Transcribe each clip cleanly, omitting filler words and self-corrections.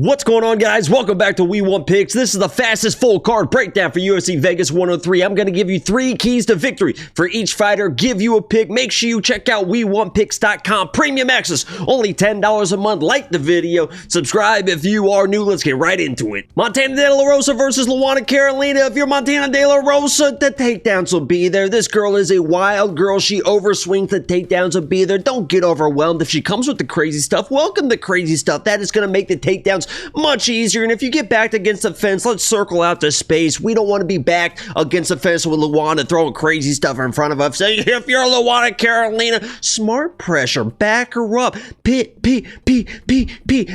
What's going on, guys? Welcome back to We Want Picks. This is the fastest full card breakdown for UFC Vegas 103. I'm going to give you 3 keys to victory for each fighter, give you a pick. Make sure you check out WeWantPicks.com. Premium access, only $10 a month. Like the video, subscribe if you are new. Let's get right into it. Montana De La Rosa versus Luana Carolina. If you're Montana De La Rosa, the takedowns will be there. This girl is a wild girl. She overswings. The takedowns will be there. Don't get overwhelmed. If she comes with the crazy stuff, welcome the crazy stuff. That is going to make the takedowns much easier. And if you get backed against the fence, let's circle out the space. We don't want to be backed against the fence with Luana throwing crazy stuff in front of us. Saying, if you're Luana Carolina, smart pressure, back her up. P.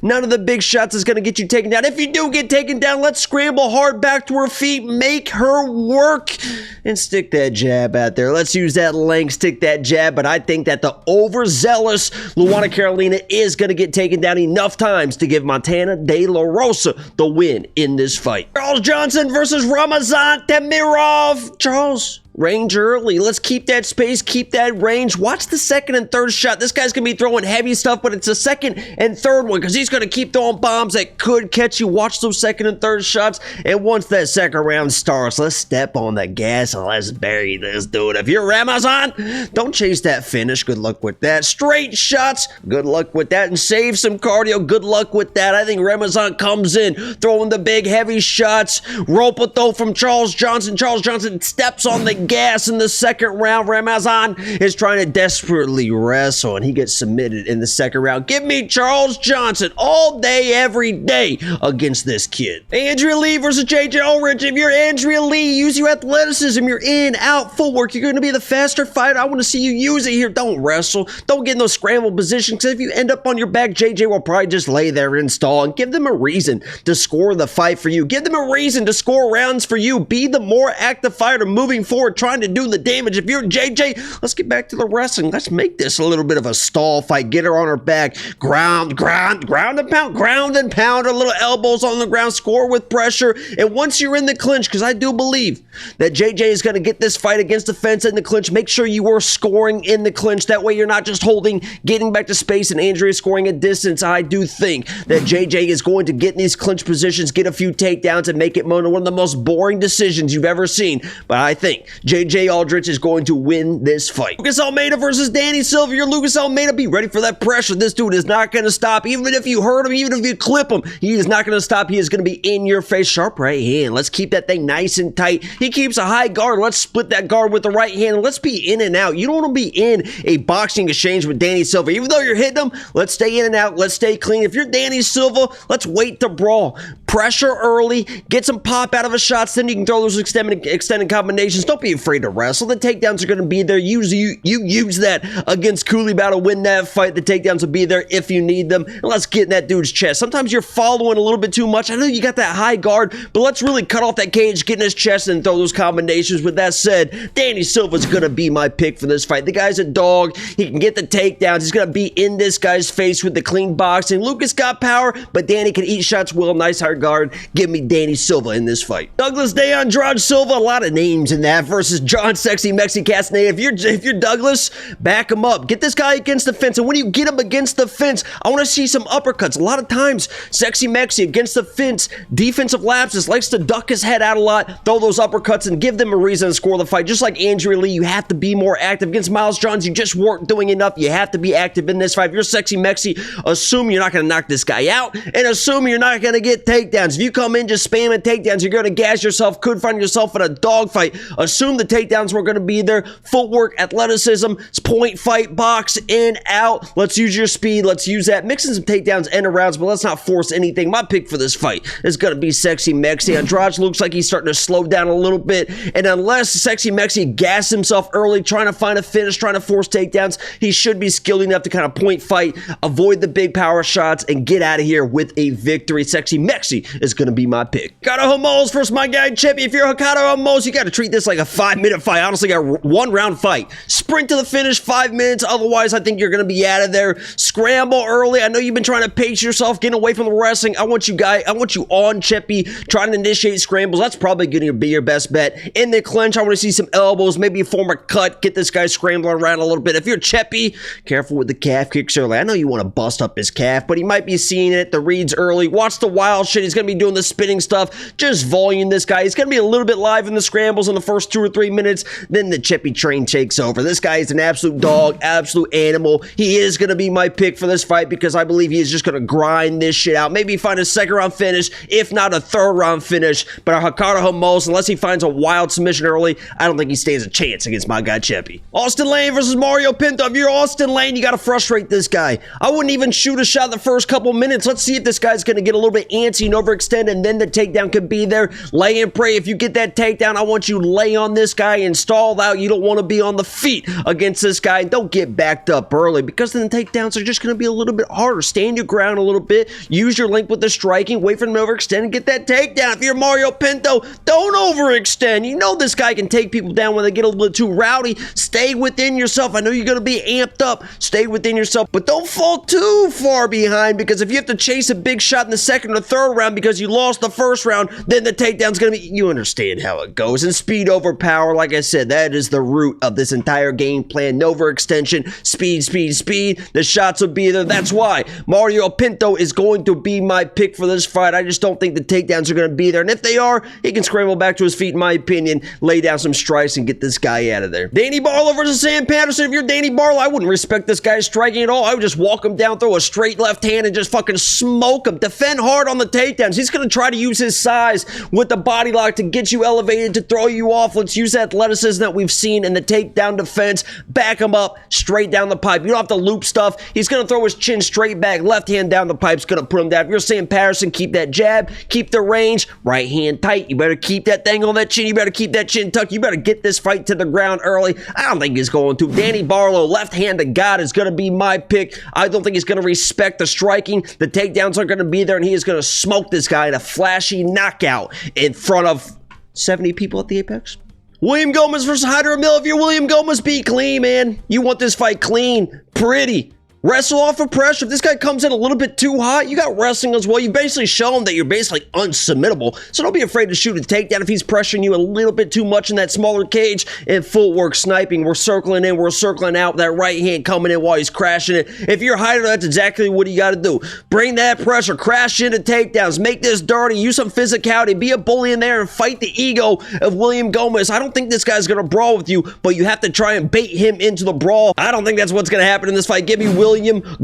None of the big shots is going to get you taken down. If you do get taken down, let's scramble hard back to her feet, make her work, and stick that jab out there. Let's use that length, stick that jab. But I think that the overzealous Luana Carolina is going to get taken down enough times to give Montana De La Rosa the win in this fight. Charles Johnson versus Ramazan Tamirov. Charles, range early. Let's keep that space, keep that range. Watch the second and third shot. This guy's going to be throwing heavy stuff, but it's the second and third one because he's going to keep throwing bombs that could catch you. Watch those second and third shots. And once that second round starts, let's step on the gas and let's bury this dude. If you're Ramazan, don't chase that finish. Good luck with that. Straight shots. Good luck with that. And save some cardio. Good luck with that. I think Ramazan comes in throwing the big heavy shots. Rope a throw from Charles Johnson. Charles Johnson steps on the gas in the second round. Ramazan is trying to desperately wrestle and he gets submitted in the second round. Give me Charles Johnson all day, every day against this kid. Andrea Lee versus JJ Ulrich. If you're Andrea Lee, use your athleticism, your in, out, footwork. You're going to be the faster fighter. I want to see you use it here. Don't wrestle. Don't get in those scramble positions because if you end up on your back, JJ will probably just lay there and stall and give them a reason to score the fight for you. Give them a reason to score rounds for you. Be the more active fighter moving forward, trying to do the damage. If you're JJ, let's get back to the wrestling. Let's make this a little bit of a stall fight. Get her on her back. Ground and pound. A little elbows on the ground. Score with pressure. And once you're in the clinch, because I do believe that JJ is going to get this fight against the fence in the clinch, make sure you are scoring in the clinch. That way you're not just holding, getting back to space, and Andrea scoring a distance. I do think that JJ is going to get in these clinch positions, get a few takedowns, and make it one of the most boring decisions you've ever seen. But I think JJ Aldrich is going to win this fight. Lucas Almeida versus Danny Silva. You're Lucas Almeida. Be ready for that pressure. This dude is not going to stop. Even if you hurt him, even if you clip him, he is not going to stop. He is going to be in your face. Sharp right hand. Let's keep that thing nice and tight. He keeps a high guard. Let's split that guard with the right hand. And let's be in and out. You don't want to be in a boxing exchange with Danny Silva. Even though you're hitting him, let's stay in and out. Let's stay clean. If you're Danny Silva, let's wait to brawl. Pressure early. Get some pop out of his shots. Then you can throw those extended combinations. Don't be afraid to wrestle. The takedowns are going to be there. You use that against Coulibaugh to win that fight. The takedowns will be there if you need them. And let's get in that dude's chest. Sometimes you're following a little bit too much. I know you got that high guard, but let's really cut off that cage, get in his chest, and throw those combinations. With that said, Danny Silva's going to be my pick for this fight. The guy's a dog. He can get the takedowns. He's going to be in this guy's face with the clean boxing. Lucas got power, but Danny can eat shots well. Nice hard guard. Give me Danny Silva in this fight. Douglas De Andrade Silva, a lot of names in that, versus John Sexy Mexi Castaneda. If you're Douglas, back him up. Get this guy against the fence, and when you get him against the fence, I want to see some uppercuts. A lot of times, Sexy Mexi against the fence, defensive lapses, likes to duck his head out a lot, throw those uppercuts, and give them a reason to score the fight. Just like Andrea Lee, you have to be more active. Against Miles Johns, you just weren't doing enough. You have to be active in this fight. If you're Sexy Mexi, assume you're not going to knock this guy out, and assume you're not going to get takedowns. If you come in just spamming takedowns, you're going to gas yourself, could find yourself in a dogfight. Assume the takedowns were going to be there. Footwork, athleticism, point fight, box, in, out. Let's use your speed. Let's use that. Mixing some takedowns and arounds, but let's not force anything. My pick for this fight is going to be Sexy Mexi. Andrade looks like he's starting to slow down a little bit, and unless Sexy Mexi gasses himself early, trying to find a finish, trying to force takedowns, he should be skilled enough to kind of point fight, avoid the big power shots, and get out of here with a victory. Sexy Mexi is going to be my pick. Ricardo Ramos versus my guy Chepe. If you're Ricardo Ramos, you got to treat this like a 5-minute fight. Honestly, got a one-round fight. Sprint to the finish, 5 minutes. Otherwise, I think you're going to be out of there. Scramble early. I know you've been trying to pace yourself, getting away from the wrestling. I want you on Chepe, trying to initiate scrambles. That's probably going to be your best best bet. In the clinch, I want to see some elbows, maybe form a cut, get this guy scrambling around a little bit. If you're Chepe, careful with the calf kicks early. I know you want to bust up his calf, but he might be seeing it, the reads early. Watch the wild shit. He's going to be doing the spinning stuff. Just volume this guy. He's going to be a little bit live in the scrambles in the first 2 or 3 minutes. Then the Chepe train takes over. This guy is an absolute dog, absolute animal. He is going to be my pick for this fight because I believe he is just going to grind this shit out. Maybe find a second round finish, if not a third round finish. But Ricardo, unless he finds a wild submission early, I don't think he stands a chance against my guy Chepe. Austin Lane versus Mario Pinto. If you're Austin Lane, you got to frustrate this guy. I wouldn't even shoot a shot the first couple minutes. Let's see if this guy's going to get a little bit antsy and overextend, and then the takedown could be there. Lay and pray. If you get that takedown, I want you to lay on this guy and stall out. You don't want to be on the feet against this guy. Don't get backed up early because then the takedowns are just going to be a little bit harder. Stand your ground a little bit. Use your length with the striking. Wait for him to overextend and get that takedown. If you're Mario Pinto, don't overextend. You know this guy can take people down when they get a little bit too rowdy. Stay within yourself. I know you're going to be amped up. Stay within yourself, but don't fall too far behind because if you have to chase a big shot in the second or third round because you lost the first round, then the takedown's going to be, you understand how it goes. And speed over power, like I said, that is the root of this entire game plan. No overextension, speed, speed, speed. The shots will be there. That's why Mario Pinto is going to be my pick for this fight. I just don't think the takedowns are going to be there. And if they are, he can scramble back to his feet, in my opinion, lay down some strikes and get this guy out of there. Danny Barlow versus Sam Patterson. If you're Danny Barlow, I wouldn't respect this guy striking at all. I would just walk him down, throw a straight left hand, and just fucking smoke him. Defend hard on the takedowns. He's going to try to use his size with the body lock to get you elevated, to throw you off. Let's use that athleticism that we've seen in the takedown defense. Back him up, straight down the pipe. You don't have to loop stuff. He's going to throw his chin straight back. Left hand down the pipe's going to put him down. If you're Sam Patterson, keep that jab, keep the range, right hand tight. You better keep that thing on that chin. You better keep that chin tucked. You better get this fight to the ground early. I don't think he's going to. Danny Barlow, left hand to God, is going to be my pick. I don't think he's going to respect the striking. The takedowns are going to be there, and he is going to smoke this guy in a flashy knockout in front of 70 people at the Apex. William Gomez versus Hydra Mill. If you're William Gomez, be clean, man. You want this fight clean, pretty. Wrestle off of pressure. If this guy comes in a little bit too hot, you got wrestling as well. You basically show him that you're basically unsubmittable. So don't be afraid to shoot a takedown if he's pressuring you a little bit too much in that smaller cage. And footwork sniping. We're circling in, we're circling out. That right hand coming in while he's crashing it. If you're Hydra, that's exactly what you got to do. Bring that pressure. Crash into takedowns. Make this dirty. Use some physicality. Be a bully in there and fight the ego of William Gomez. I don't think this guy's going to brawl with you, but you have to try and bait him into the brawl. I don't think that's what's going to happen in this fight. Give me William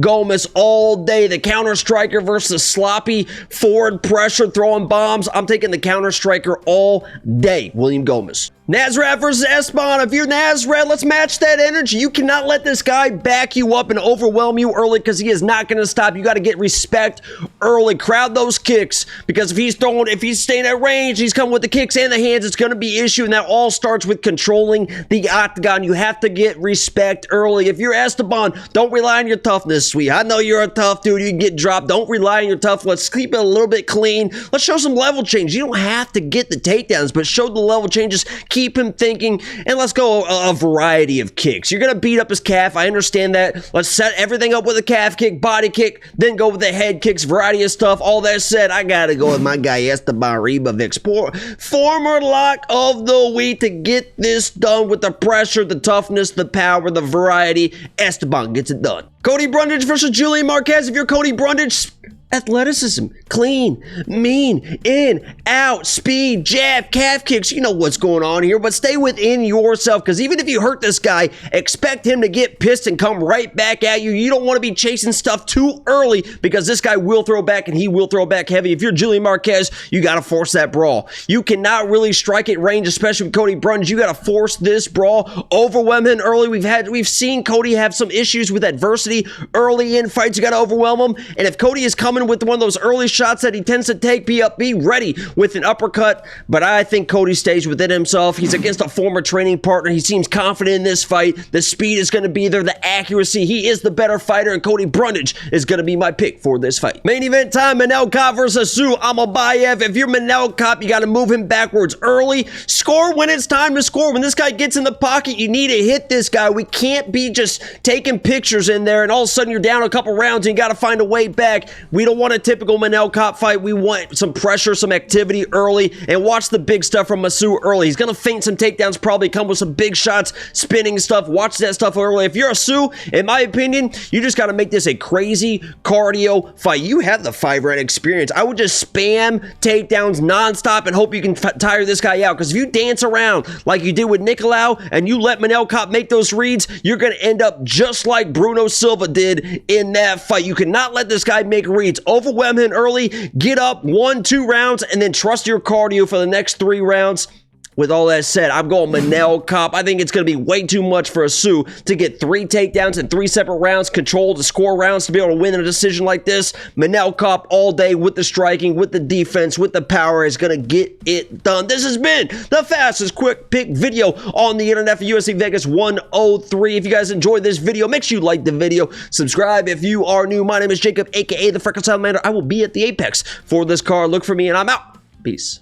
Gomez all day. The counter striker versus sloppy forward pressure throwing bombs. I'm taking the counter striker all day. William Gomez. Nasrat versus Esteban. If you're Nasrat, let's match that energy. You cannot let this guy back you up and overwhelm you early because he is not going to stop. You got to get respect early. Crowd those kicks because if he's staying at range, he's coming with the kicks and the hands, it's going to be issue. And that all starts with controlling the octagon. You have to get respect early. If you're Esteban, don't rely on your toughness, sweet. I know you're a tough dude. You can get dropped. Don't rely on your tough. Let's keep it a little bit clean. Let's show some level change. You don't have to get the takedowns, but show the level changes. Keep him thinking, and let's go a variety of kicks. You're going to beat up his calf. I understand that. Let's set everything up with a calf kick, body kick, then go with the head kicks, variety of stuff. All that said, I got to go with my guy Esteban Ribovics, former lock of the week, to get this done with the pressure, the toughness, the power, the variety. Esteban gets it done. Cody Brundage versus Julian Marquez. If you're Cody Brundage, athleticism, clean, mean, in, out, speed, jab, calf kicks. You know what's going on here, but stay within yourself because even if you hurt this guy, expect him to get pissed and come right back at you. You don't want to be chasing stuff too early because this guy will throw back and he will throw back heavy. If you're Julian Marquez, you got to force that brawl. You cannot really strike at range, especially with Cody Brundage. You got to force this brawl, overwhelm him early. We've seen Cody have some issues with adversity early in fights. You got to overwhelm him, and if Cody is coming with one of those early shots that he tends to take, be ready with an uppercut. But I think Cody stays within himself. He's against a former training partner. He seems confident in this fight. The speed is going to be there, the accuracy. He is the better fighter, and Cody Brundage is going to be my pick for this fight. Main event time, Manel Kape versus Almabayev. If you're Manel Kape, you got to move him backwards early. Score when it's time to score. When this guy gets in the pocket, you need to hit this guy. We can't be just taking pictures in there, and all of a sudden you're down a couple rounds and you got to find a way back. We don't want a typical Manel Kape fight. We want some pressure, some activity early, and watch the big stuff from Masu early. He's going to feint some takedowns, probably come with some big shots, spinning stuff. Watch that stuff early. If you're a Sue, in my opinion, you just got to make this a crazy cardio fight. You have the 5-round experience. I would just spam takedowns nonstop and hope you can tire this guy out, because if you dance around like you did with Nicolau and you let Manel Kape make those reads, you're going to end up just like Bruno Silva did in that fight. You cannot let this guy make reads. Overwhelm him early, get up 1-2 rounds, and then trust your cardio for the next 3 rounds. With all that said, I'm going Manel Kape. I think it's going to be way too much for a Sue to get 3 takedowns in 3 separate rounds, control to score rounds to be able to win in a decision like this. Manel Kape all day with the striking, with the defense, with the power is going to get it done. This has been the fastest quick pick video on the internet for UFC Vegas 103. If you guys enjoyed this video, make sure you like the video. Subscribe if you are new. My name is Jacob, aka the Freckle Salamander. I will be at the Apex for this card. Look for me, and I'm out. Peace.